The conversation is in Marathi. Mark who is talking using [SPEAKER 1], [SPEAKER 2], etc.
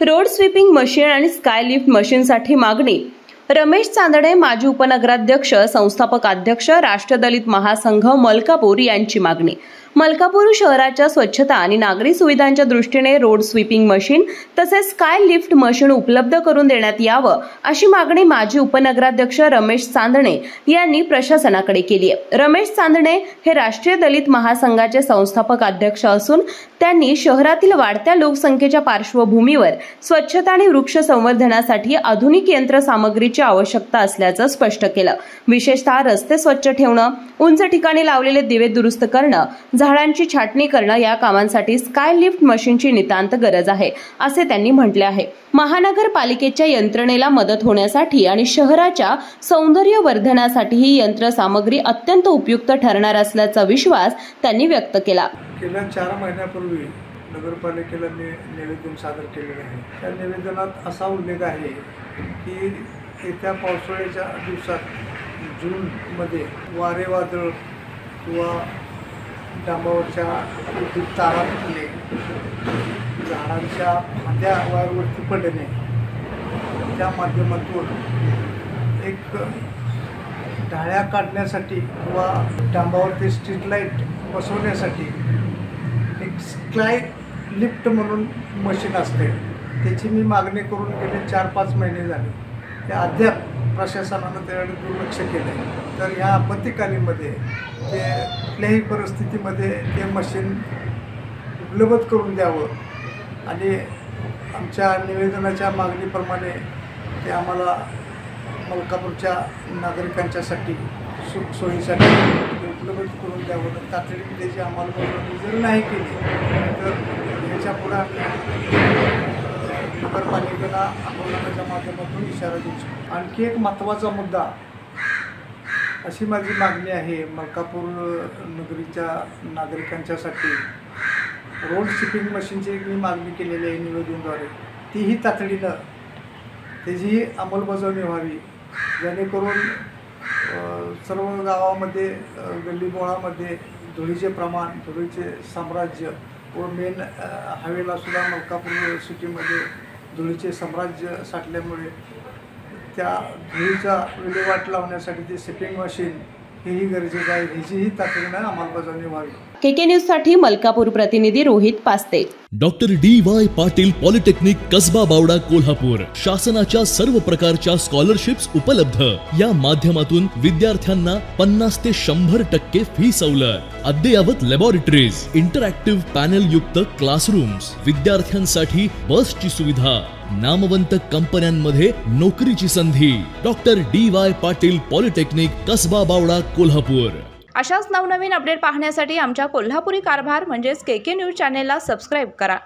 [SPEAKER 1] रोड स्वीपिंग मशीन आणि स्काय लिफ्ट मशीनसाठी मागणी। रमेश चांदणे, माजी उपनगराध्यक्ष, संस्थापक अध्यक्ष, राष्ट्रीय दलित महासंघ मलकापूर यांची मागणी। मलकापूर शहराच्या स्वच्छता आणि नागरी सुविधांच्या दृष्टीने रोड स्वीपिंग मशीन तसेच स्काय लिफ्ट मशीन उपलब्ध करून देण्यात यावं, अशी मागणी माजी उपनगराध्यक्ष रमेश चांदणे यांनी प्रशासनाकडे केली आहे। रमेश चांदणे हे राष्ट्रीय दलित महासंघाचे संस्थापक अध्यक्ष असून त्यांनी शहरातील वाढत्या लोकसंख्येच्या पार्श्वभूमीवर स्वच्छता आणि वृक्ष संवर्धनासाठी आधुनिक यंत्रसामग्रीची आवश्यकता असल्याचं स्पष्ट केलं। विशेषतः रस्ते स्वच्छ ठेवणं, उंच ठिकाणी लावलेले दिवे दुरुस्त करणं, झाडांची छाटणी करणं या कामांसाठी स्काय लिफ्ट मशीनची नितांत गरज आहे, असे त्यांनी म्हटले आहे। महानगरपालिकेच्या यंत्रणेला मदत होण्यासाठी आणि शहराच्या सौंदर्यवर्धनासाठी ही यंत्रसामग्री अत्यंत उपयुक्त ठरणार असल्याचा विश्वास त्यांनी व्यक्त केला।
[SPEAKER 2] गेल्या 4 महिन्यापूर्वी नगरपालिकेला निवेदन सादर केलेले आहे। त्या निवेदनात असा उल्लेख आहे की येत्या पावसाळ्याच्या दिवसात जूनमध्ये वारे वादळ किंवा डांबावरच्या विद्युत तारा तुटणे, झाडांच्या फांद्या वायरवरती पडणे, त्या माध्यमातून एक ढाळ्या काढण्यासाठी किंवा डांबावरती स्ट्रीट लाईट बसवण्यासाठी एक स्काय लिफ्ट म्हणून मशीन असते, त्याची मी मागणी करून गेले 4-5 महिने झाले। ते अद्याप प्रशासनानं त्याकडे दुर्लक्ष केलं आहे। तर ह्या आपत्कालीनमध्ये ते कुठल्याही परिस्थितीमध्ये ते मशीन उपलब्ध करून द्यावं आणि आमच्या निवेदनाच्या मागणीप्रमाणे ते आम्हाला मलकापूरच्या नागरिकांच्यासाठी सुखसोयीसाठी उपलब्ध करून द्यावं। तातडीने त्याची अंमलबजावणी जर नाही केली तर याच्या पुढे नगरपालिकेला आंदोलनाच्या माध्यमातून इशारा देऊ शकतो। आणखी एक महत्त्वाचा मुद्दा, अशी माझी मागणी आहे मलकापूर नगरीच्या नागरिकांच्यासाठी, रोड स्वीपिंग मशीनची मी मागणी केलेली आहे निवेदनाद्वारे, तीही तातडीनं त्याची अंमलबजावणी व्हावी, जेणेकरून सर्व गावामध्ये गल्लीबोळामध्ये धुळीचे प्रमाण, धुळीचे साम्राज्य व मेन हायवेला सुद्धा मलकापूर सिटीमध्ये धुळीचे साम्राज्य साठल्यामुळे त्या धुळीचा विल्हेवाट लावण्यासाठी ते स्वीपिंग मशीन हेही गरजेचं आहे, ह्याचीही तातडीनं अंमलबजावणी व्हावी।
[SPEAKER 1] केके न्यूज साठी मलकापूर प्रतिनिधी Rohit Paste.
[SPEAKER 3] Doctor D Y. Patil polytechnic Kasba Bawda Kolhapur शासनाच्या सर्व प्रकारच्या स्कॉलरशिप्स उपलब्ध। या माध्यमातून विद्यार्थ्यांना 50 ते 100% फी सवलत, अद्ययावत लॅबोरेटरीज, इंटरॅक्टिव्ह पॅनल युक्त क्लासरूम्स, विद्यार्थ्यांसाठी बसची सुविधा, नामवंत कंपन्यांमध्ये नोकरीची संधी। Doctor D Y. Patil polytechnic Kasba Bawda Kolhapur.
[SPEAKER 4] अशाच नवनवीन अपडेट पाहण्यासाठी आमच्या कोल्हापुरी कारभार म्हणजेच केके न्यूज चॅनेलला सबस्क्राईब करा।